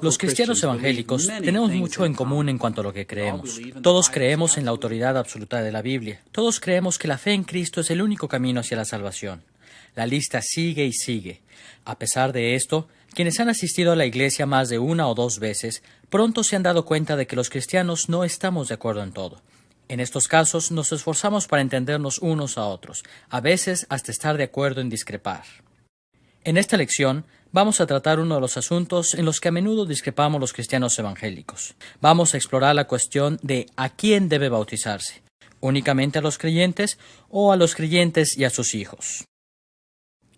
Los cristianos evangélicos tenemos mucho en común en cuanto a lo que creemos. Todos creemos en la autoridad absoluta de la Biblia. Todos creemos que la fe en Cristo es el único camino hacia la salvación. La lista sigue y sigue. A pesar de esto, quienes han asistido a la iglesia más de una o dos veces, pronto se han dado cuenta de que los cristianos no estamos de acuerdo en todo. En estos casos nos esforzamos para entendernos unos a otros, a veces hasta estar de acuerdo en discrepar. En esta lección vamos a tratar uno de los asuntos en los que a menudo discrepamos los cristianos evangélicos. Vamos a explorar la cuestión de ¿a quién debe bautizarse? ¿Únicamente a los creyentes o a los creyentes y a sus hijos?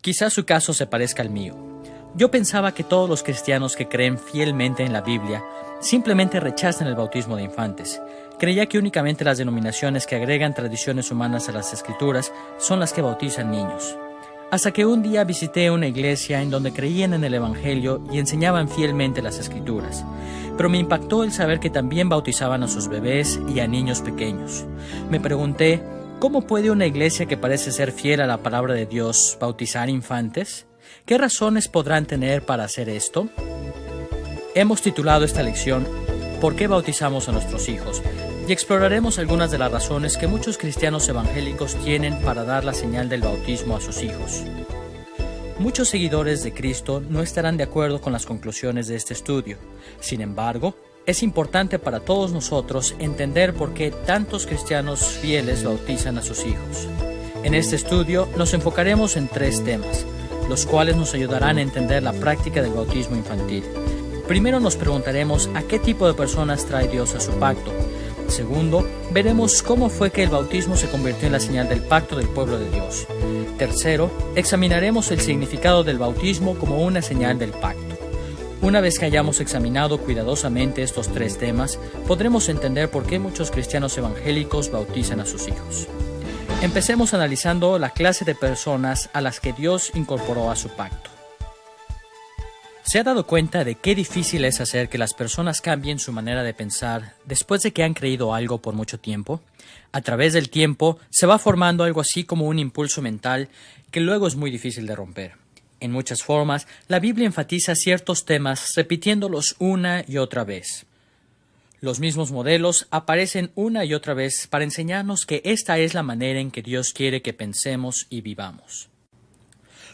Quizás su caso se parezca al mío. Yo pensaba que todos los cristianos que creen fielmente en la Biblia simplemente rechazan el bautismo de infantes. Creía que únicamente las denominaciones que agregan tradiciones humanas a las Escrituras son las que bautizan niños. Hasta que un día visité una iglesia en donde creían en el Evangelio y enseñaban fielmente las Escrituras. Pero me impactó el saber que también bautizaban a sus bebés y a niños pequeños. Me pregunté, ¿cómo puede una iglesia que parece ser fiel a la palabra de Dios bautizar infantes? ¿Qué razones podrán tener para hacer esto? Hemos titulado esta lección ¿Por qué bautizamos a nuestros hijos? Y exploraremos algunas de las razones que muchos cristianos evangélicos tienen para dar la señal del bautismo a sus hijos. Muchos seguidores de Cristo no estarán de acuerdo con las conclusiones de este estudio. Sin embargo, es importante para todos nosotros entender por qué tantos cristianos fieles bautizan a sus hijos. En este estudio nos enfocaremos en 3 temas, los cuales nos ayudarán a entender la práctica del bautismo infantil. Primero nos preguntaremos a qué tipo de personas trae Dios a su pacto. Segundo, veremos cómo fue que el bautismo se convirtió en la señal del pacto del pueblo de Dios. Tercero, examinaremos el significado del bautismo como una señal del pacto. Una vez que hayamos examinado cuidadosamente estos 3 temas, podremos entender por qué muchos cristianos evangélicos bautizan a sus hijos. Empecemos analizando la clase de personas a las que Dios incorporó a su pacto. ¿Se ha dado cuenta de qué difícil es hacer que las personas cambien su manera de pensar después de que han creído algo por mucho tiempo? A través del tiempo se va formando algo así como un impulso mental que luego es muy difícil de romper. En muchas formas, la Biblia enfatiza ciertos temas repitiéndolos una y otra vez. Los mismos modelos aparecen una y otra vez para enseñarnos que esta es la manera en que Dios quiere que pensemos y vivamos.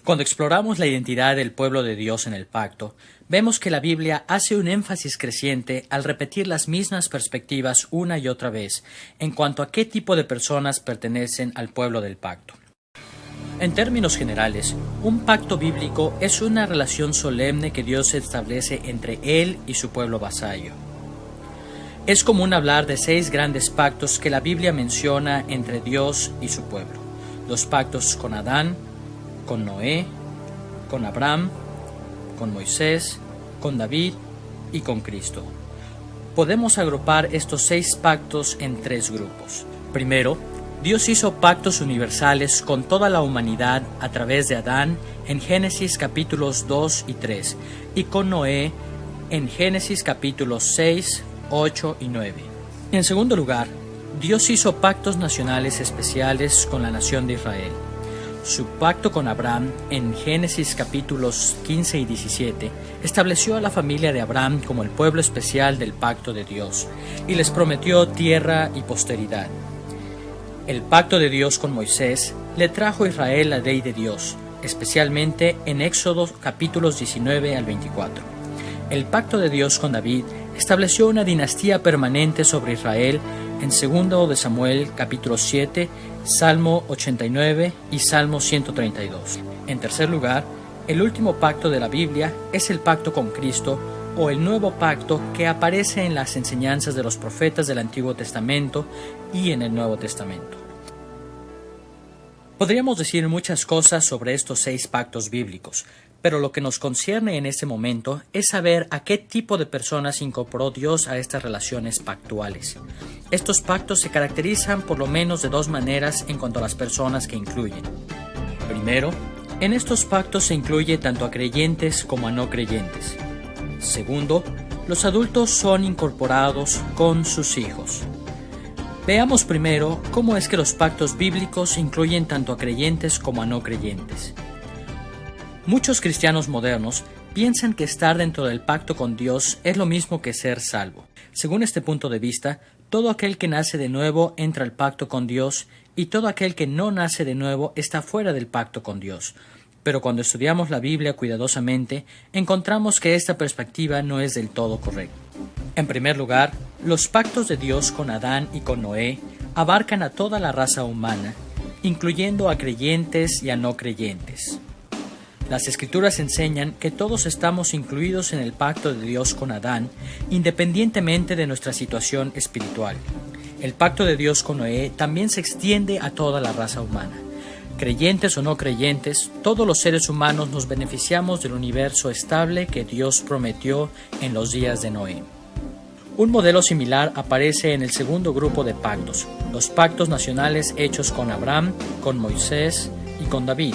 Cuando exploramos la identidad del pueblo de Dios en el pacto, vemos que la Biblia hace un énfasis creciente al repetir las mismas perspectivas una y otra vez en cuanto a qué tipo de personas pertenecen al pueblo del pacto. En términos generales, un pacto bíblico es una relación solemne que Dios establece entre Él y su pueblo vasallo. Es común hablar de 6 grandes pactos que la Biblia menciona entre Dios y su pueblo. Los pactos con Adán, con Noé, con Abraham, con Moisés, con David y con Cristo. Podemos agrupar estos 6 pactos en 3 grupos. Primero, Dios hizo pactos universales con toda la humanidad a través de Adán en Génesis capítulos 2 y 3 y con Noé en Génesis capítulos 6, 8 y 9. En segundo lugar, Dios hizo pactos nacionales especiales con la nación de Israel. Su pacto con Abraham en Génesis capítulos 15 y 17 estableció a la familia de Abraham como el pueblo especial del pacto de Dios y les prometió tierra y posteridad. El pacto de Dios con Moisés le trajo a Israel la ley de Dios, especialmente en Éxodo capítulos 19 al 24. El pacto de Dios con David estableció una dinastía permanente sobre Israel en 2 de Samuel capítulo 7, Salmo 89 y Salmo 132. En tercer lugar, el último pacto de la Biblia es el pacto con Cristo o el nuevo pacto que aparece en las enseñanzas de los profetas del Antiguo Testamento y en el Nuevo Testamento. Podríamos decir muchas cosas sobre estos 6 pactos bíblicos, pero lo que nos concierne en este momento es saber a qué tipo de personas incorporó Dios a estas relaciones pactuales. Estos pactos se caracterizan por lo menos de 2 maneras en cuanto a las personas que incluyen. Primero, en estos pactos se incluye tanto a creyentes como a no creyentes. Segundo, los adultos son incorporados con sus hijos. Veamos primero cómo es que los pactos bíblicos incluyen tanto a creyentes como a no creyentes. Muchos cristianos modernos piensan que estar dentro del pacto con Dios es lo mismo que ser salvo. Según este punto de vista, todo aquel que nace de nuevo entra al pacto con Dios y todo aquel que no nace de nuevo está fuera del pacto con Dios. Pero cuando estudiamos la Biblia cuidadosamente, encontramos que esta perspectiva no es del todo correcta. En primer lugar, los pactos de Dios con Adán y con Noé abarcan a toda la raza humana, incluyendo a creyentes y a no creyentes. Las Escrituras enseñan que todos estamos incluidos en el pacto de Dios con Adán, independientemente de nuestra situación espiritual. El pacto de Dios con Noé también se extiende a toda la raza humana. Creyentes o no creyentes, todos los seres humanos nos beneficiamos del universo estable que Dios prometió en los días de Noé. Un modelo similar aparece en el segundo grupo de pactos, los pactos nacionales hechos con Abraham, con Moisés y con David.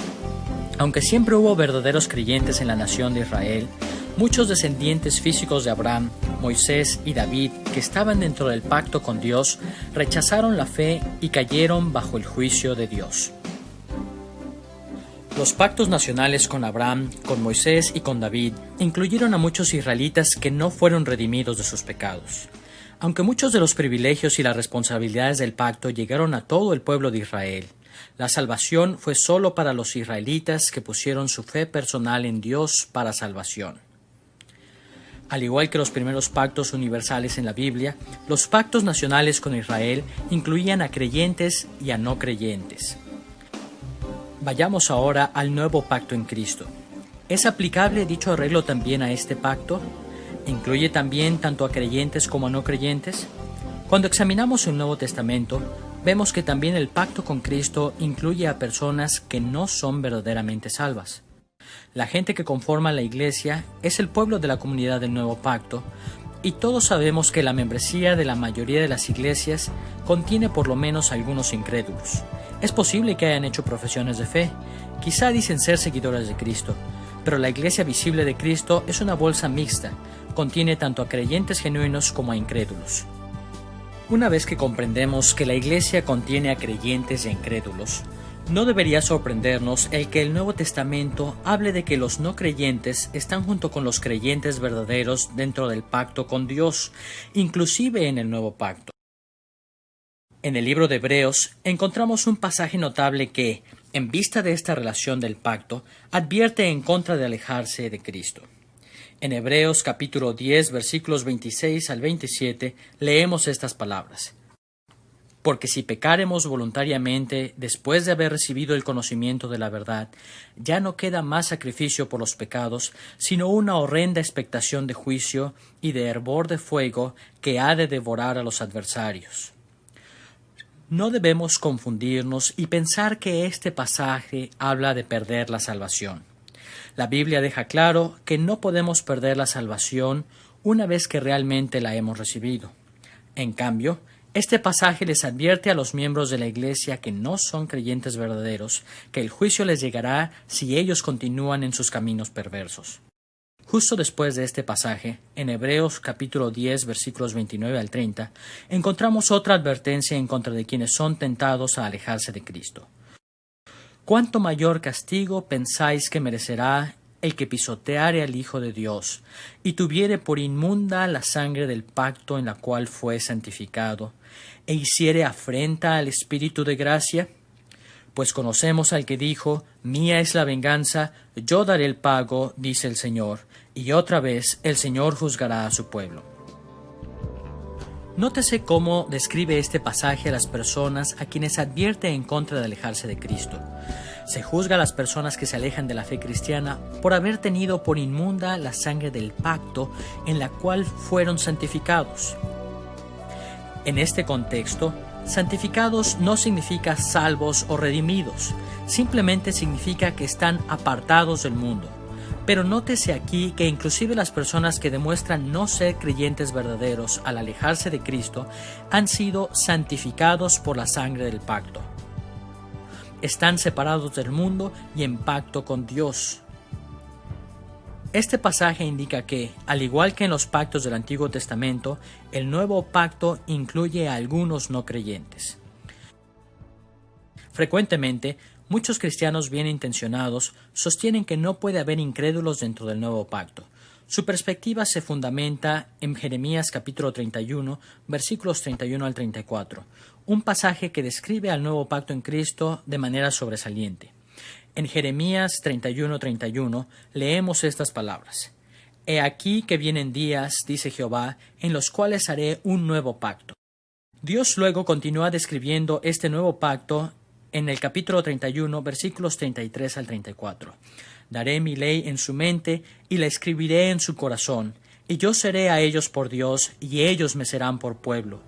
Aunque siempre hubo verdaderos creyentes en la nación de Israel, muchos descendientes físicos de Abraham, Moisés y David, que estaban dentro del pacto con Dios, rechazaron la fe y cayeron bajo el juicio de Dios. Los pactos nacionales con Abraham, con Moisés y con David incluyeron a muchos israelitas que no fueron redimidos de sus pecados. Aunque muchos de los privilegios y las responsabilidades del pacto llegaron a todo el pueblo de Israel, la salvación fue solo para los israelitas que pusieron su fe personal en Dios para salvación. Al igual que los primeros pactos universales en la Biblia, los pactos nacionales con Israel incluían a creyentes y a no creyentes. Vayamos ahora al nuevo pacto en Cristo. ¿Es aplicable dicho arreglo también a este pacto? ¿Incluye también tanto a creyentes como a no creyentes? Cuando examinamos el Nuevo Testamento, vemos que también el pacto con Cristo incluye a personas que no son verdaderamente salvas. La gente que conforma la Iglesia es el pueblo de la comunidad del Nuevo Pacto, y todos sabemos que la membresía de la mayoría de las iglesias contiene por lo menos algunos incrédulos. Es posible que hayan hecho profesiones de fe, quizá dicen ser seguidores de Cristo, pero la Iglesia visible de Cristo es una bolsa mixta, contiene tanto a creyentes genuinos como a incrédulos. Una vez que comprendemos que la Iglesia contiene a creyentes e incrédulos, no debería sorprendernos el que el Nuevo Testamento hable de que los no creyentes están junto con los creyentes verdaderos dentro del pacto con Dios, inclusive en el Nuevo Pacto. En el libro de Hebreos encontramos un pasaje notable que, en vista de esta relación del pacto, advierte en contra de alejarse de Cristo. En Hebreos capítulo 10, versículos 26 al 27, leemos estas palabras. Porque si pecáremos voluntariamente después de haber recibido el conocimiento de la verdad, ya no queda más sacrificio por los pecados, sino una horrenda expectación de juicio y de hervor de fuego que ha de devorar a los adversarios. No debemos confundirnos y pensar que este pasaje habla de perder la salvación. La Biblia deja claro que no podemos perder la salvación una vez que realmente la hemos recibido. En cambio, este pasaje les advierte a los miembros de la Iglesia que no son creyentes verdaderos que el juicio les llegará si ellos continúan en sus caminos perversos. Justo después de este pasaje, en Hebreos capítulo 10, versículos 29 al 30, encontramos otra advertencia en contra de quienes son tentados a alejarse de Cristo. ¿Cuánto mayor castigo pensáis que merecerá el que pisoteare al Hijo de Dios y tuviere por inmunda la sangre del pacto en la cual fue santificado, e hiciere afrenta al Espíritu de gracia? Pues conocemos al que dijo, mía es la venganza, yo daré el pago, dice el Señor, y otra vez el Señor juzgará a su pueblo. Nótese cómo describe este pasaje a las personas a quienes advierte en contra de alejarse de Cristo. Se juzga a las personas que se alejan de la fe cristiana por haber tenido por inmunda la sangre del pacto en la cual fueron santificados. En este contexto, santificados no significa salvos o redimidos, simplemente significa que están apartados del mundo. Pero nótese aquí que inclusive las personas que demuestran no ser creyentes verdaderos al alejarse de Cristo han sido santificados por la sangre del pacto. Están separados del mundo y en pacto con Dios. Este pasaje indica que, al igual que en los pactos del Antiguo Testamento, el Nuevo Pacto incluye a algunos no creyentes. Frecuentemente, Muchos cristianos bien intencionados sostienen que no puede haber incrédulos dentro del nuevo pacto. Su perspectiva se fundamenta en Jeremías capítulo 31, versículos 31 al 34, un pasaje que describe al nuevo pacto en Cristo de manera sobresaliente. En Jeremías 31:31 leemos estas palabras: He aquí que vienen días, dice Jehová, en los cuales haré un nuevo pacto. Dios luego continúa describiendo este nuevo pacto en el capítulo 31, versículos 33 al 34. Daré mi ley en su mente y la escribiré en su corazón, y yo seré a ellos por Dios, y ellos me serán por pueblo.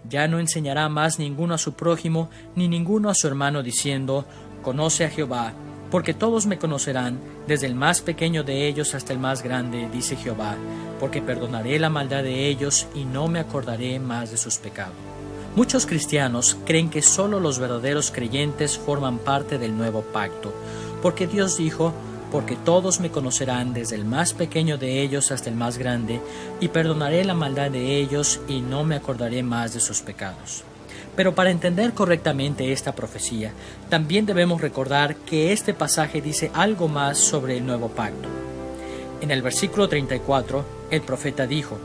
Ya no enseñará más ninguno a su prójimo, ni ninguno a su hermano, diciendo: Conoce a Jehová, porque todos me conocerán, desde el más pequeño de ellos hasta el más grande, dice Jehová, porque perdonaré la maldad de ellos y no me acordaré más de sus pecados. Muchos cristianos creen que solo los verdaderos creyentes forman parte del nuevo pacto, porque Dios dijo: porque todos me conocerán desde el más pequeño de ellos hasta el más grande, y perdonaré la maldad de ellos y no me acordaré más de sus pecados. Pero para entender correctamente esta profecía, también debemos recordar que este pasaje dice algo más sobre el nuevo pacto. En el versículo 34, el profeta dijo: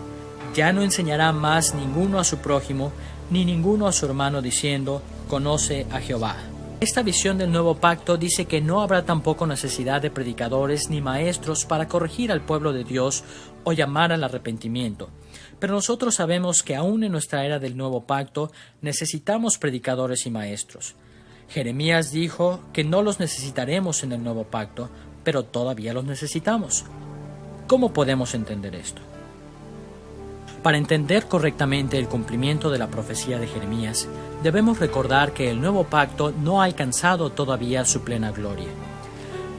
Ya no enseñará más ninguno a su prójimo, ni ninguno a su hermano, diciendo: Conoce a Jehová. Esta visión del nuevo pacto dice que no habrá tampoco necesidad de predicadores ni maestros para corregir al pueblo de Dios o llamar al arrepentimiento. Pero nosotros sabemos que aún en nuestra era del nuevo pacto necesitamos predicadores y maestros. Jeremías dijo que no los necesitaremos en el nuevo pacto, pero todavía los necesitamos. ¿Cómo podemos entender esto? Para entender correctamente el cumplimiento de la profecía de Jeremías, debemos recordar que el nuevo pacto no ha alcanzado todavía su plena gloria.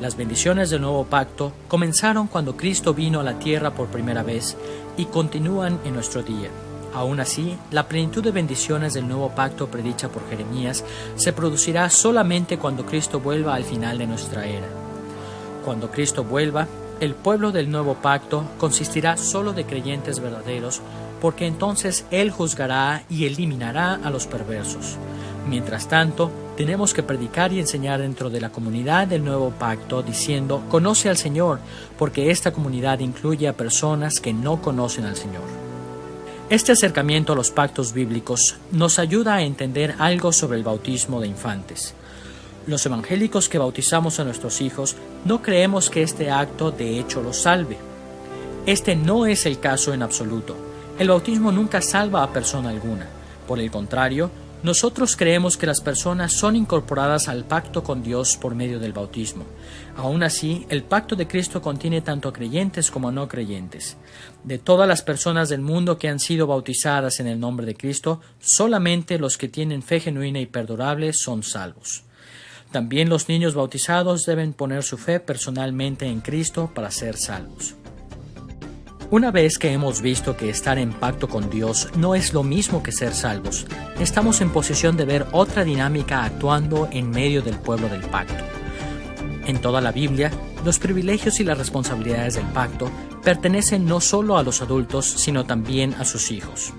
Las bendiciones del nuevo pacto comenzaron cuando Cristo vino a la tierra por primera vez y continúan en nuestro día. Aún así, la plenitud de bendiciones del nuevo pacto predicha por Jeremías se producirá solamente cuando Cristo vuelva al final de nuestra era. Cuando Cristo vuelva, el pueblo del nuevo pacto consistirá solo de creyentes verdaderos, porque entonces Él juzgará y eliminará a los perversos. Mientras tanto, tenemos que predicar y enseñar dentro de la comunidad del nuevo pacto, diciendo: Conoce al Señor, porque esta comunidad incluye a personas que no conocen al Señor. Este acercamiento a los pactos bíblicos nos ayuda a entender algo sobre el bautismo de infantes. Los evangélicos que bautizamos a nuestros hijos no creemos que este acto de hecho los salve. Este no es el caso en absoluto. El bautismo nunca salva a persona alguna. Por el contrario, nosotros creemos que las personas son incorporadas al pacto con Dios por medio del bautismo. Aún así, el pacto de Cristo contiene tanto a creyentes como a no creyentes. De todas las personas del mundo que han sido bautizadas en el nombre de Cristo, solamente los que tienen fe genuina y perdurable son salvos. También los niños bautizados deben poner su fe personalmente en Cristo para ser salvos. Una vez que hemos visto que estar en pacto con Dios no es lo mismo que ser salvos, estamos en posición de ver otra dinámica actuando en medio del pueblo del pacto. En toda la Biblia, los privilegios y las responsabilidades del pacto pertenecen no solo a los adultos, sino también a sus hijos.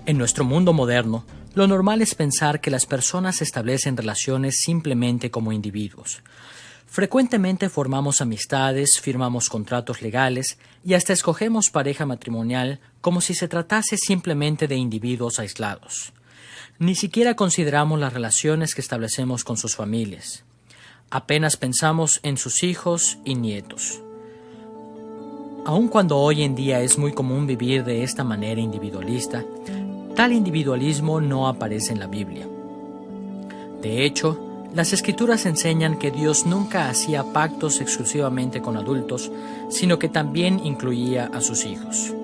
En nuestro mundo moderno, lo normal es pensar que las personas establecen relaciones simplemente como individuos. Frecuentemente formamos amistades, firmamos contratos legales y hasta escogemos pareja matrimonial como si se tratase simplemente de individuos aislados. Ni siquiera consideramos las relaciones que establecemos con sus familias. Apenas pensamos en sus hijos y nietos. Aun cuando hoy en día es muy común vivir de esta manera individualista, tal individualismo no aparece en la Biblia. De hecho, las Escrituras enseñan que Dios nunca hacía pactos exclusivamente con adultos, sino que también incluía a sus hijos.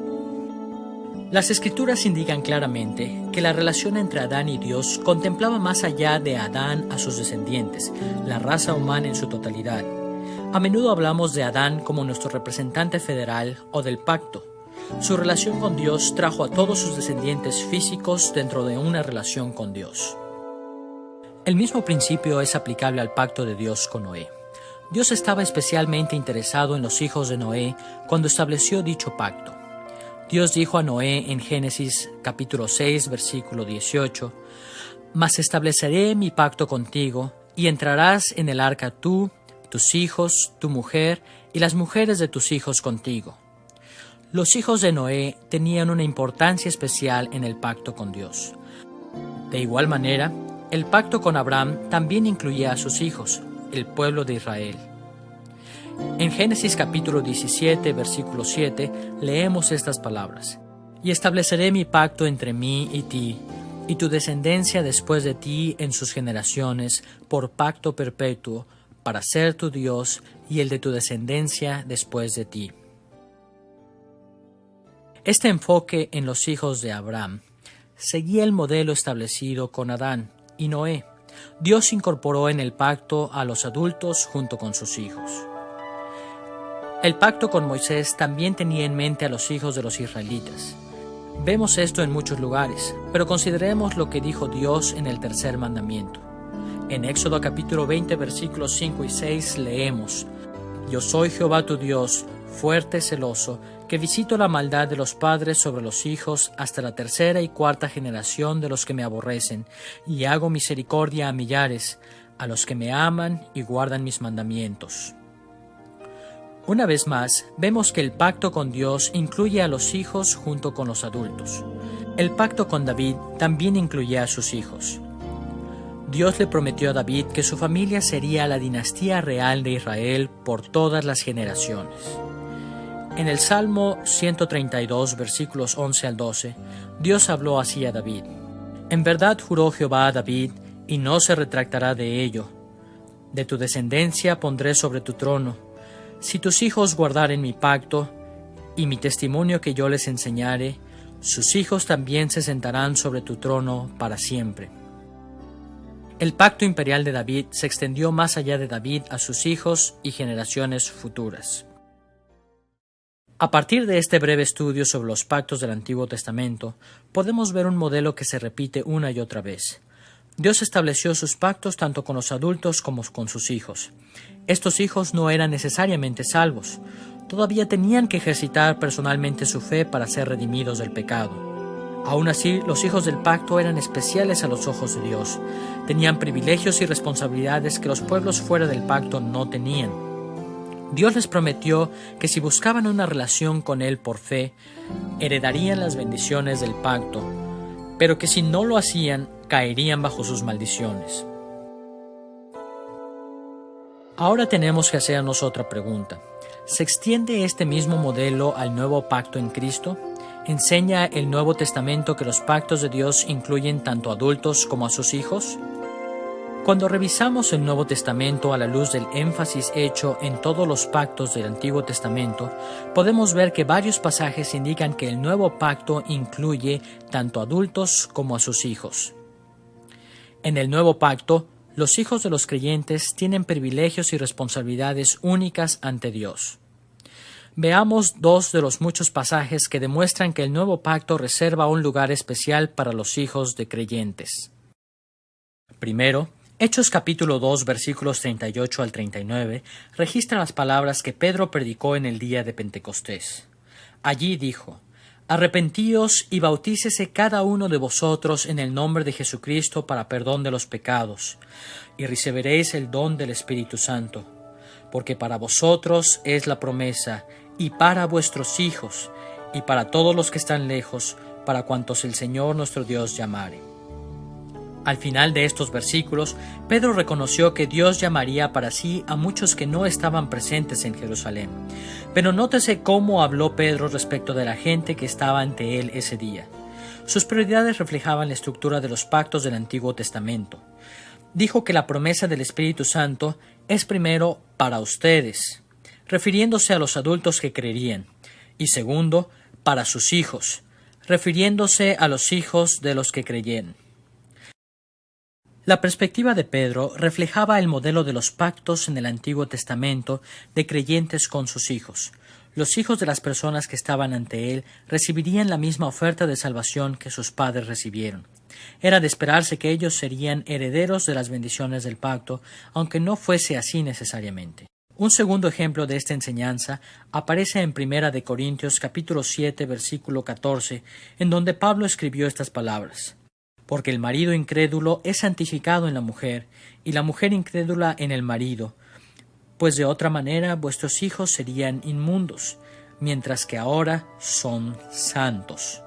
Las Escrituras indican claramente que la relación entre Adán y Dios contemplaba más allá de Adán a sus descendientes, la raza humana en su totalidad. A menudo hablamos de Adán como nuestro representante federal o del pacto. Su relación con Dios trajo a todos sus descendientes físicos dentro de una relación con Dios. El mismo principio es aplicable al pacto de Dios con Noé. Dios estaba especialmente interesado en los hijos de Noé cuando estableció dicho pacto. Dios dijo a Noé en Génesis capítulo 6, versículo 18: «Mas estableceré mi pacto contigo y entrarás en el arca tú, tus hijos, tu mujer y las mujeres de tus hijos contigo. Los hijos de Noé tenían una importancia especial en el pacto con Dios. De igual manera, el pacto con Abraham también incluía a sus hijos, el pueblo de Israel. En Génesis capítulo 17, versículo 7, leemos estas palabras: «Y estableceré mi pacto entre mí y ti, y tu descendencia después de ti en sus generaciones, por pacto perpetuo, para ser tu Dios y el de tu descendencia después de ti». Este enfoque en los hijos de Abraham seguía el modelo establecido con Adán y Noé. Dios incorporó en el pacto a los adultos junto con sus hijos. El pacto con Moisés también tenía en mente a los hijos de los israelitas. Vemos esto en muchos lugares, pero consideremos lo que dijo Dios en el tercer mandamiento. En Éxodo capítulo 20, versículos 5 y 6 leemos: «Yo soy Jehová tu Dios, fuerte, celoso, que visito la maldad de los padres sobre los hijos hasta la tercera y cuarta generación de los que me aborrecen, y hago misericordia a millares, a los que me aman y guardan mis mandamientos». Una vez más, vemos que el pacto con Dios incluye a los hijos junto con los adultos. El pacto con David también incluía a sus hijos. Dios le prometió a David que su familia sería la dinastía real de Israel por todas las generaciones. En el Salmo 132, versículos 11 al 12, Dios habló así a David: «En verdad juró Jehová a David, y no se retractará de ello. De tu descendencia pondré sobre tu trono. Si tus hijos guardaren mi pacto y mi testimonio que yo les enseñare, sus hijos también se sentarán sobre tu trono para siempre». El pacto imperial de David se extendió más allá de David a sus hijos y generaciones futuras. A partir de este breve estudio sobre los pactos del Antiguo Testamento, podemos ver un modelo que se repite una y otra vez. Dios estableció sus pactos tanto con los adultos como con sus hijos. Estos hijos no eran necesariamente salvos. Todavía tenían que ejercitar personalmente su fe para ser redimidos del pecado. Aún así, los hijos del pacto eran especiales a los ojos de Dios. Tenían privilegios y responsabilidades que los pueblos fuera del pacto no tenían. Dios les prometió que si buscaban una relación con Él por fe, heredarían las bendiciones del pacto, pero que si no lo hacían, caerían bajo sus maldiciones. Ahora tenemos que hacernos otra pregunta. ¿Se extiende este mismo modelo al nuevo pacto en Cristo? ¿Enseña el Nuevo Testamento que los pactos de Dios incluyen tanto a adultos como a sus hijos? Cuando revisamos el Nuevo Testamento a la luz del énfasis hecho en todos los pactos del Antiguo Testamento, podemos ver que varios pasajes indican que el nuevo pacto incluye tanto a adultos como a sus hijos. En el nuevo pacto, los hijos de los creyentes tienen privilegios y responsabilidades únicas ante Dios. Veamos dos de los muchos pasajes que demuestran que el nuevo pacto reserva un lugar especial para los hijos de creyentes. Primero, Hechos capítulo 2, versículos 38 al 39, registra las palabras que Pedro predicó en el día de Pentecostés. Allí dijo: «Arrepentíos y bautícese cada uno de vosotros en el nombre de Jesucristo para perdón de los pecados, y recibiréis el don del Espíritu Santo, porque para vosotros es la promesa, y para vuestros hijos, y para todos los que están lejos, para cuantos el Señor nuestro Dios llamare». Al final de estos versículos, Pedro reconoció que Dios llamaría para sí a muchos que no estaban presentes en Jerusalén. Pero nótese cómo habló Pedro respecto de la gente que estaba ante él ese día. Sus prioridades reflejaban la estructura de los pactos del Antiguo Testamento. Dijo que la promesa del Espíritu Santo es primero para ustedes, refiriéndose a los adultos que creerían, y segundo, para sus hijos, refiriéndose a los hijos de los que creyeran. La perspectiva de Pedro reflejaba el modelo de los pactos en el Antiguo Testamento de creyentes con sus hijos. Los hijos de las personas que estaban ante él recibirían la misma oferta de salvación que sus padres recibieron. Era de esperarse que ellos serían herederos de las bendiciones del pacto, aunque no fuese así necesariamente. Un segundo ejemplo de esta enseñanza aparece en 1 Corintios capítulo 7, versículo 14, en donde Pablo escribió estas palabras: porque el marido incrédulo es santificado en la mujer, y la mujer incrédula en el marido, pues de otra manera vuestros hijos serían inmundos, mientras que ahora son santos.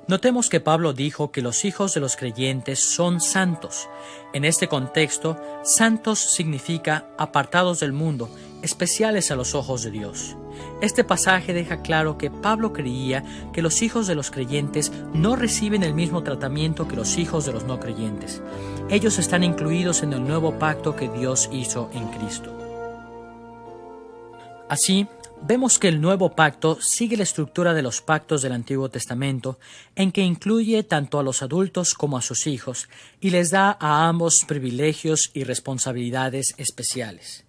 Notemos que Pablo dijo que los hijos de los creyentes son santos. En este contexto, santos significa apartados del mundo, especiales a los ojos de Dios. Este pasaje deja claro que Pablo creía que los hijos de los creyentes no reciben el mismo tratamiento que los hijos de los no creyentes. Ellos están incluidos en el nuevo pacto que Dios hizo en Cristo. Así, vemos que el nuevo pacto sigue la estructura de los pactos del Antiguo Testamento, en que incluye tanto a los adultos como a sus hijos, y les da a ambos privilegios y responsabilidades especiales.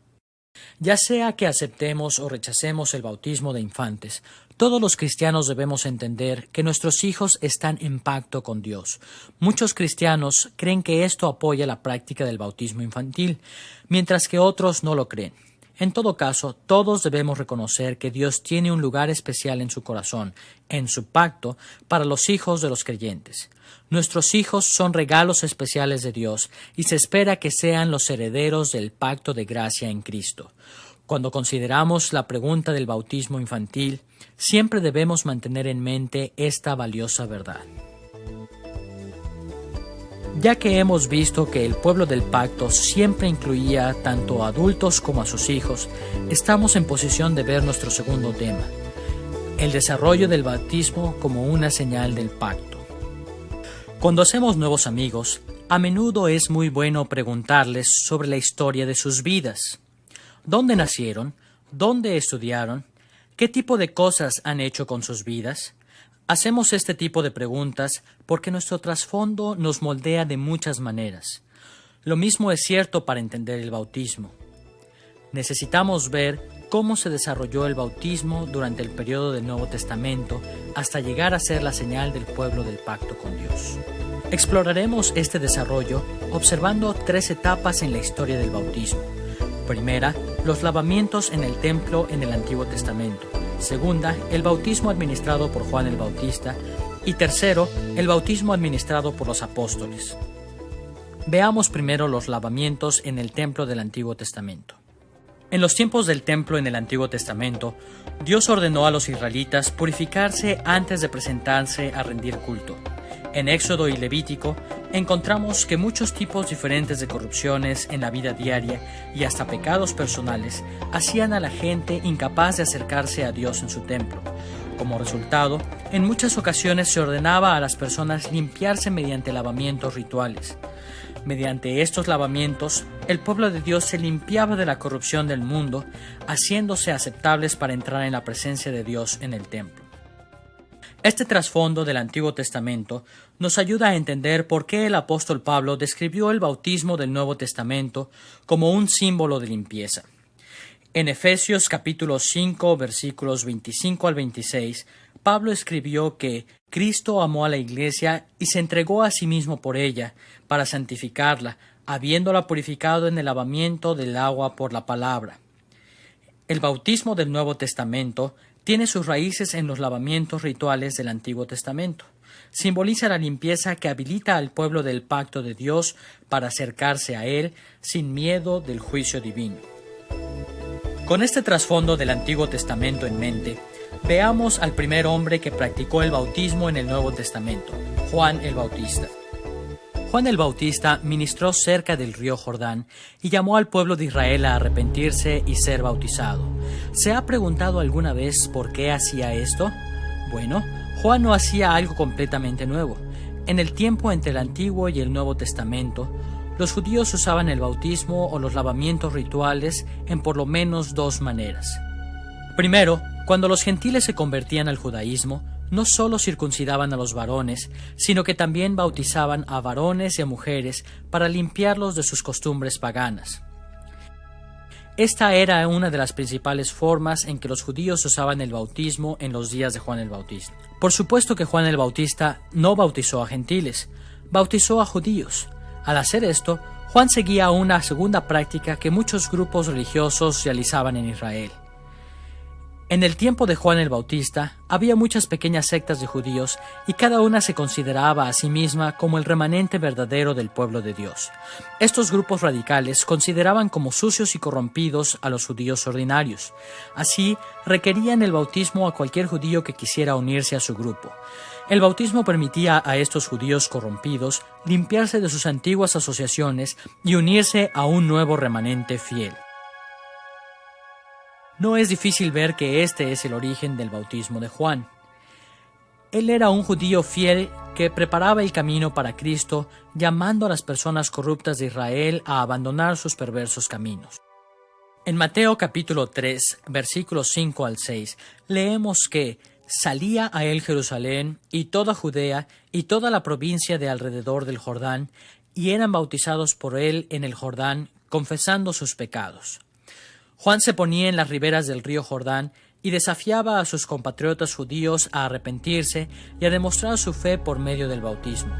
Ya sea que aceptemos o rechacemos el bautismo de infantes, todos los cristianos debemos entender que nuestros hijos están en pacto con Dios. Muchos cristianos creen que esto apoya la práctica del bautismo infantil, mientras que otros no lo creen. En todo caso, todos debemos reconocer que Dios tiene un lugar especial en su corazón, en su pacto, para los hijos de los creyentes. Nuestros hijos son regalos especiales de Dios y se espera que sean los herederos del pacto de gracia en Cristo. Cuando consideramos la pregunta del bautismo infantil, siempre debemos mantener en mente esta valiosa verdad. Ya que hemos visto que el pueblo del pacto siempre incluía tanto a adultos como a sus hijos, estamos en posición de ver nuestro segundo tema, el desarrollo del bautismo como una señal del pacto. Cuando hacemos nuevos amigos, a menudo es muy bueno preguntarles sobre la historia de sus vidas. ¿Dónde nacieron? ¿Dónde estudiaron? ¿Qué tipo de cosas han hecho con sus vidas? Hacemos este tipo de preguntas porque nuestro trasfondo nos moldea de muchas maneras. Lo mismo es cierto para entender el bautismo. Necesitamos ver cómo se desarrolló el bautismo durante el periodo del Nuevo Testamento hasta llegar a ser la señal del pueblo del pacto con Dios. Exploraremos este desarrollo observando 3 etapas en la historia del bautismo. Primera, los lavamientos en el templo en el Antiguo Testamento. Segunda, el bautismo administrado por Juan el Bautista. Y tercero, el bautismo administrado por los apóstoles. Veamos primero los lavamientos en el templo del Antiguo Testamento. En los tiempos del templo en el Antiguo Testamento, Dios ordenó a los israelitas purificarse antes de presentarse a rendir culto. En Éxodo y Levítico encontramos que muchos tipos diferentes de corrupciones en la vida diaria y hasta pecados personales hacían a la gente incapaz de acercarse a Dios en su templo. Como resultado, en muchas ocasiones se ordenaba a las personas limpiarse mediante lavamientos rituales. Mediante estos lavamientos, el pueblo de Dios se limpiaba de la corrupción del mundo, haciéndose aceptables para entrar en la presencia de Dios en el templo. Este trasfondo del Antiguo Testamento nos ayuda a entender por qué el apóstol Pablo describió el bautismo del Nuevo Testamento como un símbolo de limpieza. En Efesios capítulo 5, versículos 25 al 26, Pablo escribió que Cristo amó a la Iglesia y se entregó a sí mismo por ella, para santificarla, habiéndola purificado en el lavamiento del agua por la palabra. El bautismo del Nuevo Testamento tiene sus raíces en los lavamientos rituales del Antiguo Testamento. Simboliza la limpieza que habilita al pueblo del pacto de Dios para acercarse a Él sin miedo del juicio divino. Con este trasfondo del Antiguo Testamento en mente, veamos al primer hombre que practicó el bautismo en el Nuevo Testamento, Juan el Bautista. Juan el Bautista ministró cerca del río Jordán y llamó al pueblo de Israel a arrepentirse y ser bautizado. ¿Se ha preguntado alguna vez por qué hacía esto? Bueno, Juan no hacía algo completamente nuevo. En el tiempo entre el Antiguo y el Nuevo Testamento, los judíos usaban el bautismo o los lavamientos rituales en por lo menos 2 maneras. Primero, cuando los gentiles se convertían al judaísmo, no solo circuncidaban a los varones, sino que también bautizaban a varones y a mujeres para limpiarlos de sus costumbres paganas. Esta era una de las principales formas en que los judíos usaban el bautismo en los días de Juan el Bautista. Por supuesto que Juan el Bautista no bautizó a gentiles, bautizó a judíos. Al hacer esto, Juan seguía una segunda práctica que muchos grupos religiosos realizaban en Israel. En el tiempo de Juan el Bautista, había muchas pequeñas sectas de judíos y cada una se consideraba a sí misma como el remanente verdadero del pueblo de Dios. Estos grupos radicales consideraban como sucios y corrompidos a los judíos ordinarios. Así, requerían el bautismo a cualquier judío que quisiera unirse a su grupo. El bautismo permitía a estos judíos corrompidos limpiarse de sus antiguas asociaciones y unirse a un nuevo remanente fiel. No es difícil ver que este es el origen del bautismo de Juan. Él era un judío fiel que preparaba el camino para Cristo, llamando a las personas corruptas de Israel a abandonar sus perversos caminos. En Mateo capítulo 3, versículos 5 al 6, leemos que salía a él Jerusalén y toda Judea y toda la provincia de alrededor del Jordán, y eran bautizados por él en el Jordán, confesando sus pecados. Juan se ponía en las riberas del río Jordán y desafiaba a sus compatriotas judíos a arrepentirse y a demostrar su fe por medio del bautismo.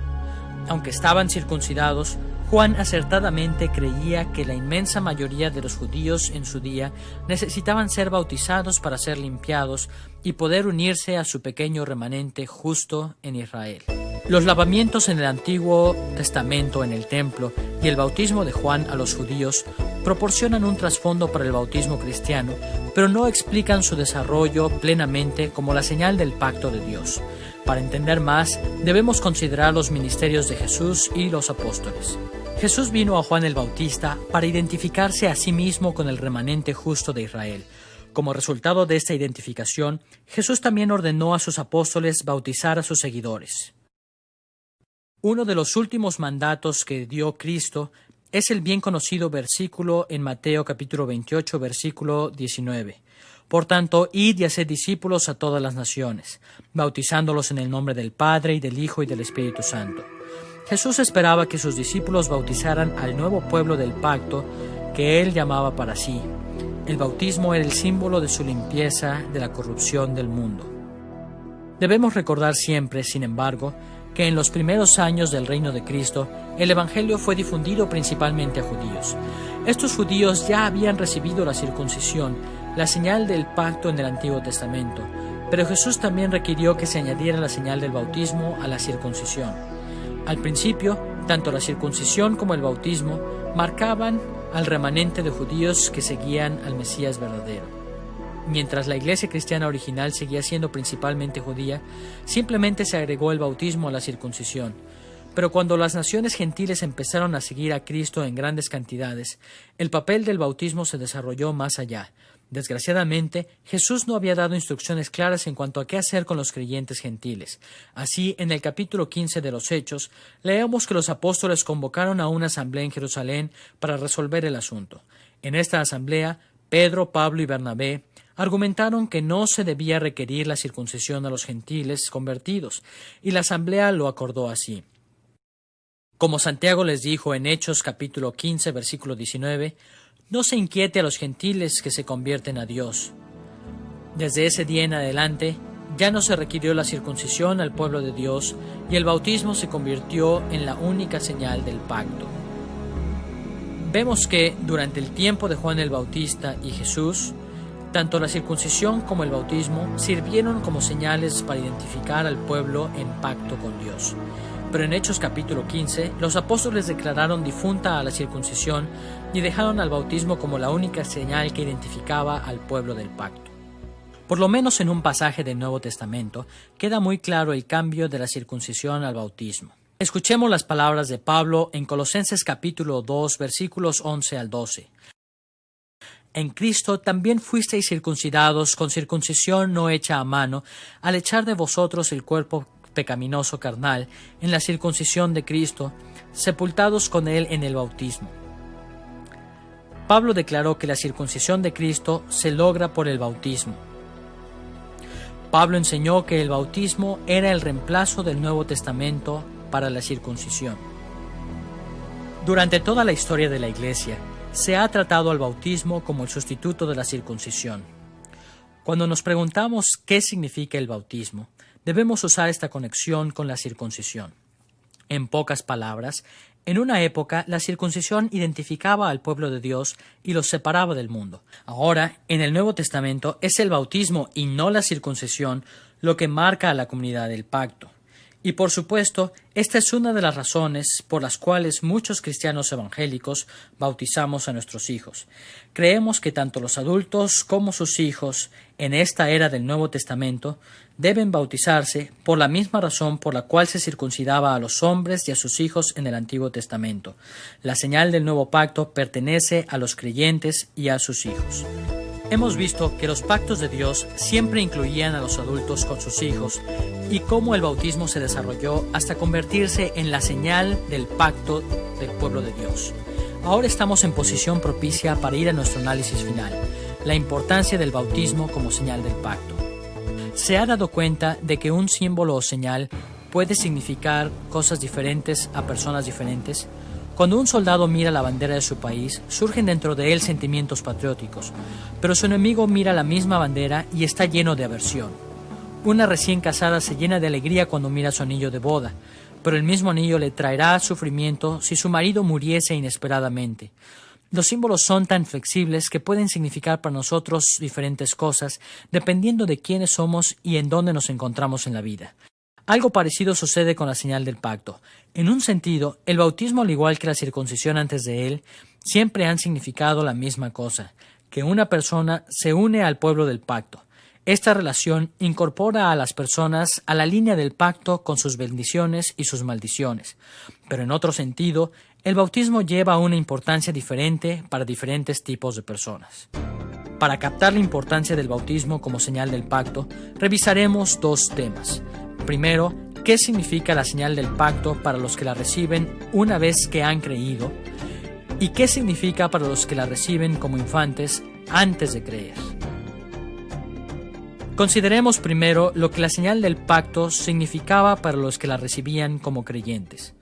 Aunque estaban circuncidados, Juan acertadamente creía que la inmensa mayoría de los judíos en su día necesitaban ser bautizados para ser limpiados y poder unirse a su pequeño remanente justo en Israel. Los lavamientos en el Antiguo Testamento en el templo y el bautismo de Juan a los judíos proporcionan un trasfondo para el bautismo cristiano, pero no explican su desarrollo plenamente como la señal del pacto de Dios. Para entender más, debemos considerar los ministerios de Jesús y los apóstoles. Jesús vino a Juan el Bautista para identificarse a sí mismo con el remanente justo de Israel. Como resultado de esta identificación, Jesús también ordenó a sus apóstoles bautizar a sus seguidores. Uno de los últimos mandatos que dio Cristo es el bien conocido versículo en Mateo capítulo 28, versículo 19. Por tanto, id y haced discípulos a todas las naciones, bautizándolos en el nombre del Padre, y del Hijo, y del Espíritu Santo. Jesús esperaba que sus discípulos bautizaran al nuevo pueblo del pacto que él llamaba para sí. El bautismo era el símbolo de su limpieza de la corrupción del mundo. Debemos recordar siempre, sin embargo, que en los primeros años del reino de Cristo, el Evangelio fue difundido principalmente a judíos. Estos judíos ya habían recibido la circuncisión, la señal del pacto en el Antiguo Testamento, pero Jesús también requirió que se añadiera la señal del bautismo a la circuncisión. Al principio, tanto la circuncisión como el bautismo marcaban al remanente de judíos que seguían al Mesías verdadero. Mientras la iglesia cristiana original seguía siendo principalmente judía, simplemente se agregó el bautismo a la circuncisión. Pero cuando las naciones gentiles empezaron a seguir a Cristo en grandes cantidades, el papel del bautismo se desarrolló más allá. Desgraciadamente, Jesús no había dado instrucciones claras en cuanto a qué hacer con los creyentes gentiles. Así, en el capítulo 15 de los Hechos, leemos que los apóstoles convocaron a una asamblea en Jerusalén para resolver el asunto. En esta asamblea, Pedro, Pablo y Bernabé argumentaron que no se debía requerir la circuncisión a los gentiles convertidos, y la asamblea lo acordó así. Como Santiago les dijo en Hechos capítulo 15, versículo 19, no se inquiete a los gentiles que se convierten a Dios. Desde ese día en adelante, ya no se requirió la circuncisión al pueblo de Dios, y el bautismo se convirtió en la única señal del pacto. Vemos que, durante el tiempo de Juan el Bautista y Jesús, tanto la circuncisión como el bautismo sirvieron como señales para identificar al pueblo en pacto con Dios. Pero en Hechos capítulo 15, los apóstoles declararon difunta a la circuncisión y dejaron al bautismo como la única señal que identificaba al pueblo del pacto. Por lo menos en un pasaje del Nuevo Testamento, queda muy claro el cambio de la circuncisión al bautismo. Escuchemos las palabras de Pablo en Colosenses capítulo 2, versículos 11 al 12. En Cristo también fuisteis circuncidados con circuncisión no hecha a mano, al echar de vosotros el cuerpo pecaminoso carnal en la circuncisión de Cristo, sepultados con él en el bautismo. Pablo declaró que la circuncisión de Cristo se logra por el bautismo. Pablo enseñó que el bautismo era el reemplazo del Nuevo Testamento para la circuncisión. Durante toda la historia de la Iglesia, se ha tratado al bautismo como el sustituto de la circuncisión. Cuando nos preguntamos qué significa el bautismo, debemos usar esta conexión con la circuncisión. En pocas palabras, En una época, la circuncisión identificaba al pueblo de Dios y los separaba del mundo. Ahora, en el Nuevo Testamento, es el bautismo y no la circuncisión lo que marca a la comunidad del pacto. Y por supuesto, esta es una de las razones por las cuales muchos cristianos evangélicos bautizamos a nuestros hijos. Creemos que tanto los adultos como sus hijos en esta era del Nuevo Testamento deben bautizarse por la misma razón por la cual se circuncidaba a los hombres y a sus hijos en el Antiguo Testamento. La señal del nuevo pacto pertenece a los creyentes y a sus hijos. Hemos visto que los pactos de Dios siempre incluían a los adultos con sus hijos y cómo el bautismo se desarrolló hasta convertirse en la señal del pacto del pueblo de Dios. Ahora estamos en posición propicia para ir a nuestro análisis final, la importancia del bautismo como señal del pacto. ¿Se ha dado cuenta de que un símbolo o señal puede significar cosas diferentes a personas diferentes? Cuando un soldado mira la bandera de su país, surgen dentro de él sentimientos patrióticos, pero su enemigo mira la misma bandera y está lleno de aversión. Una recién casada se llena de alegría cuando mira su anillo de boda, pero el mismo anillo le traerá sufrimiento si su marido muriese inesperadamente. Los símbolos son tan flexibles que pueden significar para nosotros diferentes cosas, dependiendo de quiénes somos y en dónde nos encontramos en la vida. Algo parecido sucede con la señal del pacto. En un sentido, el bautismo, al igual que la circuncisión antes de él, siempre han significado la misma cosa, que una persona se une al pueblo del pacto. Esta relación incorpora a las personas a la línea del pacto con sus bendiciones y sus maldiciones. Pero en otro sentido, el bautismo lleva una importancia diferente para diferentes tipos de personas. Para captar la importancia del bautismo como señal del pacto, revisaremos dos temas. Primero, ¿qué significa la señal del pacto para los que la reciben una vez que han creído? ¿Y qué significa para los que la reciben como infantes antes de creer? Consideremos primero lo que la señal del pacto significaba para los que la recibían como creyentes.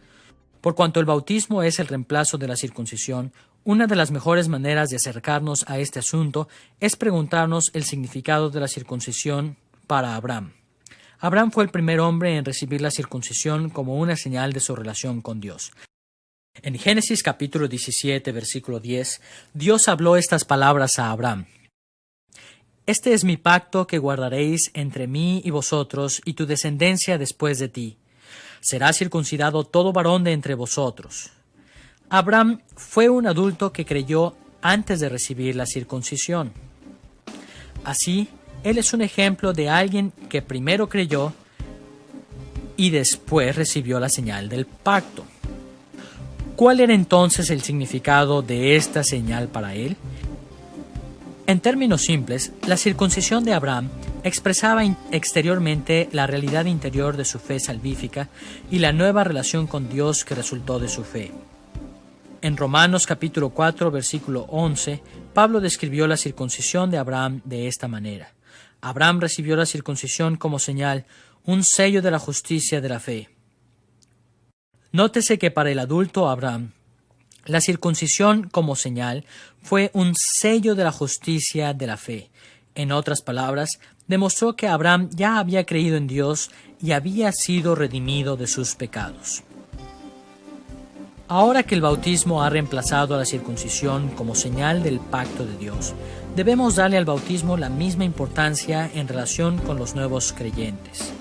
Por cuanto el bautismo es el reemplazo de la circuncisión, una de las mejores maneras de acercarnos a este asunto es preguntarnos el significado de la circuncisión para Abraham. Abraham fue el primer hombre en recibir la circuncisión como una señal de su relación con Dios. En Génesis capítulo 17, versículo 10, Dios habló estas palabras a Abraham. Este es mi pacto que guardaréis entre mí y vosotros y tu descendencia después de ti. Será circuncidado todo varón de entre vosotros. Abraham fue un adulto que creyó antes de recibir la circuncisión. Así, él es un ejemplo de alguien que primero creyó y después recibió la señal del pacto. ¿Cuál era entonces el significado de esta señal para él? En términos simples, la circuncisión de Abraham expresaba exteriormente la realidad interior de su fe salvífica y la nueva relación con Dios que resultó de su fe. En Romanos capítulo 4, versículo 11, Pablo describió la circuncisión de Abraham de esta manera. Abraham recibió la circuncisión como señal, un sello de la justicia de la fe. Nótese que para el adulto Abraham, la circuncisión como señal fue un sello de la justicia de la fe. En otras palabras, demostró que Abraham ya había creído en Dios y había sido redimido de sus pecados. Ahora que el bautismo ha reemplazado a la circuncisión como señal del pacto de Dios, debemos darle al bautismo la misma importancia en relación con los nuevos creyentes.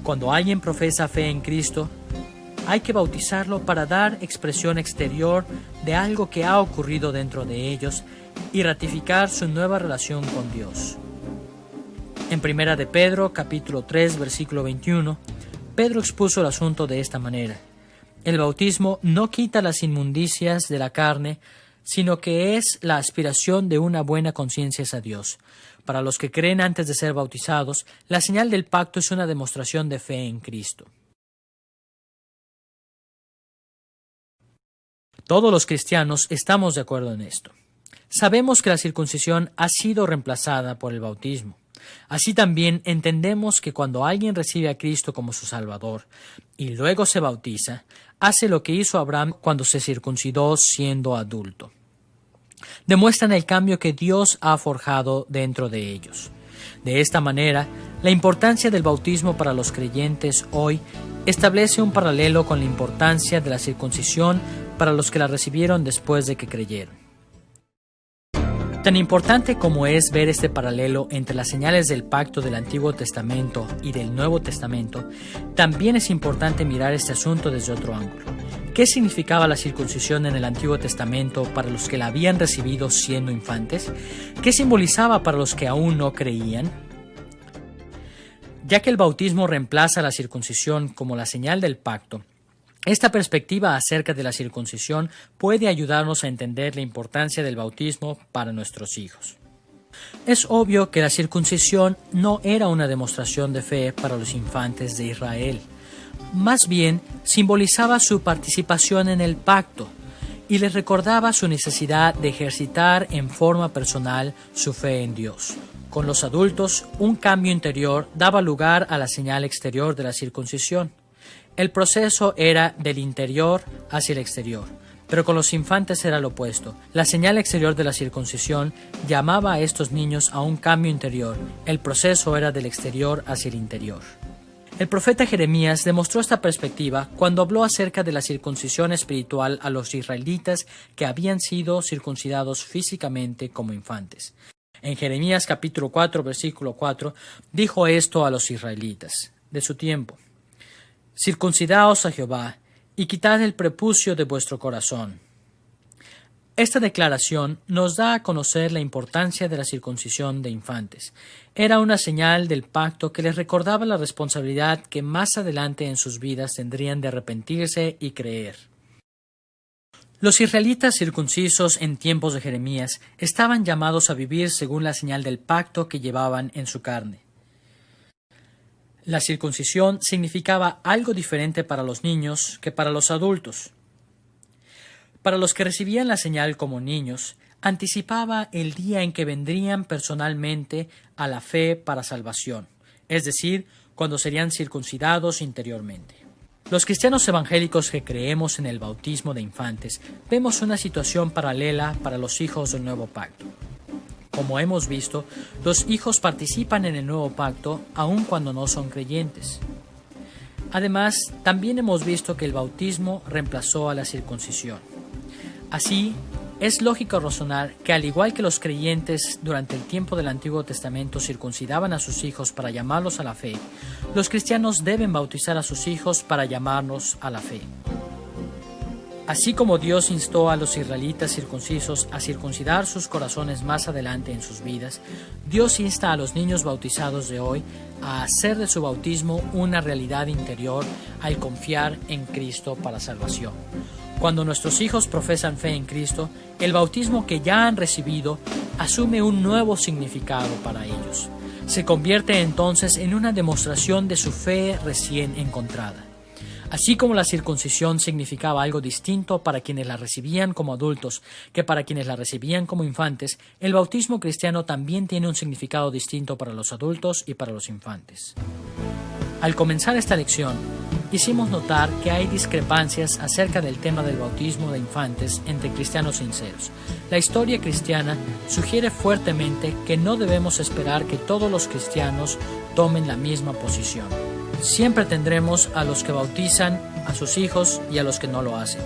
Cuando alguien profesa fe en Cristo, hay que bautizarlo para dar expresión exterior de algo que ha ocurrido dentro de ellos y ratificar su nueva relación con Dios. En 1 de Pedro, capítulo 3, versículo 21, Pedro expuso el asunto de esta manera. El bautismo no quita las inmundicias de la carne, sino que es la aspiración de una buena conciencia hacia Dios. Para los que creen antes de ser bautizados, la señal del pacto es una demostración de fe en Cristo. Todos los cristianos estamos de acuerdo en esto. Sabemos que la circuncisión ha sido reemplazada por el bautismo. Así también entendemos que cuando alguien recibe a Cristo como su Salvador y luego se bautiza, hace lo que hizo Abraham cuando se circuncidó siendo adulto. Demuestran el cambio que Dios ha forjado dentro de ellos. De esta manera, la importancia del bautismo para los creyentes hoy establece un paralelo con la importancia de la circuncisión para los que la recibieron después de que creyeron. Tan importante como es ver este paralelo entre las señales del pacto del Antiguo Testamento y del Nuevo Testamento, también es importante mirar este asunto desde otro ángulo. ¿Qué significaba la circuncisión en el Antiguo Testamento para los que la habían recibido siendo infantes? ¿Qué simbolizaba para los que aún no creían? Ya que el bautismo reemplaza la circuncisión como la señal del pacto, esta perspectiva acerca de la circuncisión puede ayudarnos a entender la importancia del bautismo para nuestros hijos. Es obvio que la circuncisión no era una demostración de fe para los infantes de Israel. Más bien, simbolizaba su participación en el pacto y les recordaba su necesidad de ejercitar en forma personal su fe en Dios. Con los adultos, un cambio interior daba lugar a la señal exterior de la circuncisión. El proceso era del interior hacia el exterior, pero con los infantes era lo opuesto. La señal exterior de la circuncisión llamaba a estos niños a un cambio interior. El proceso era del exterior hacia el interior. El profeta Jeremías demostró esta perspectiva cuando habló acerca de la circuncisión espiritual a los israelitas que habían sido circuncidados físicamente como infantes. En Jeremías capítulo 4, versículo 4, dijo esto a los israelitas de su tiempo: «Circuncidaos a Jehová, y quitad el prepucio de vuestro corazón». Esta declaración nos da a conocer la importancia de la circuncisión de infantes. Era una señal del pacto que les recordaba la responsabilidad que más adelante en sus vidas tendrían de arrepentirse y creer. Los israelitas circuncisos en tiempos de Jeremías estaban llamados a vivir según la señal del pacto que llevaban en su carne. La circuncisión significaba algo diferente para los niños que para los adultos. Para los que recibían la señal como niños, anticipaba el día en que vendrían personalmente a la fe para salvación, es decir, cuando serían circuncidados interiormente. Los cristianos evangélicos que creemos en el bautismo de infantes vemos una situación paralela para los hijos del nuevo pacto. Como hemos visto, los hijos participan en el nuevo pacto aun cuando no son creyentes. Además, también hemos visto que el bautismo reemplazó a la circuncisión. Así, es lógico razonar que al igual que los creyentes durante el tiempo del Antiguo Testamento circuncidaban a sus hijos para llamarlos a la fe, los cristianos deben bautizar a sus hijos para llamarnos a la fe. Así como Dios instó a los israelitas circuncisos a circuncidar sus corazones más adelante en sus vidas, Dios insta a los niños bautizados de hoy a hacer de su bautismo una realidad interior al confiar en Cristo para salvación. Cuando nuestros hijos profesan fe en Cristo, el bautismo que ya han recibido asume un nuevo significado para ellos. Se convierte entonces en una demostración de su fe recién encontrada. Así como la circuncisión significaba algo distinto para quienes la recibían como adultos que para quienes la recibían como infantes, el bautismo cristiano también tiene un significado distinto para los adultos y para los infantes. Al comenzar esta lección, hicimos notar que hay discrepancias acerca del tema del bautismo de infantes entre cristianos sinceros. La historia cristiana sugiere fuertemente que no debemos esperar que todos los cristianos tomen la misma posición. Siempre tendremos a los que bautizan a sus hijos y a los que no lo hacen.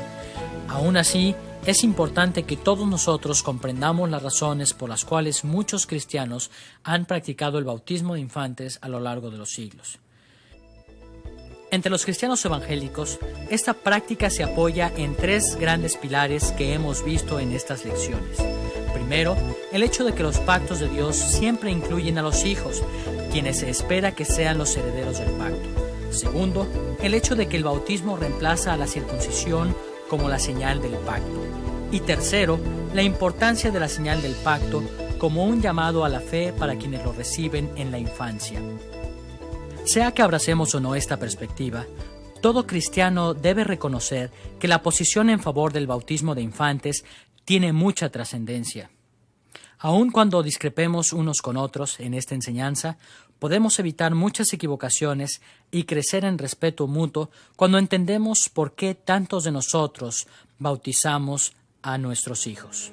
Aún así, es importante que todos nosotros comprendamos las razones por las cuales muchos cristianos han practicado el bautismo de infantes a lo largo de los siglos. Entre los cristianos evangélicos, esta práctica se apoya en tres grandes pilares que hemos visto en estas lecciones. Primero, el hecho de que los pactos de Dios siempre incluyen a los hijos, quienes se espera que sean los herederos del pacto. Segundo, el hecho de que el bautismo reemplaza a la circuncisión como la señal del pacto. Y tercero, la importancia de la señal del pacto como un llamado a la fe para quienes lo reciben en la infancia. Sea que abracemos o no esta perspectiva, todo cristiano debe reconocer que la posición en favor del bautismo de infantes tiene mucha trascendencia. Aun cuando discrepemos unos con otros en esta enseñanza, podemos evitar muchas equivocaciones y crecer en respeto mutuo cuando entendemos por qué tantos de nosotros bautizamos a nuestros hijos.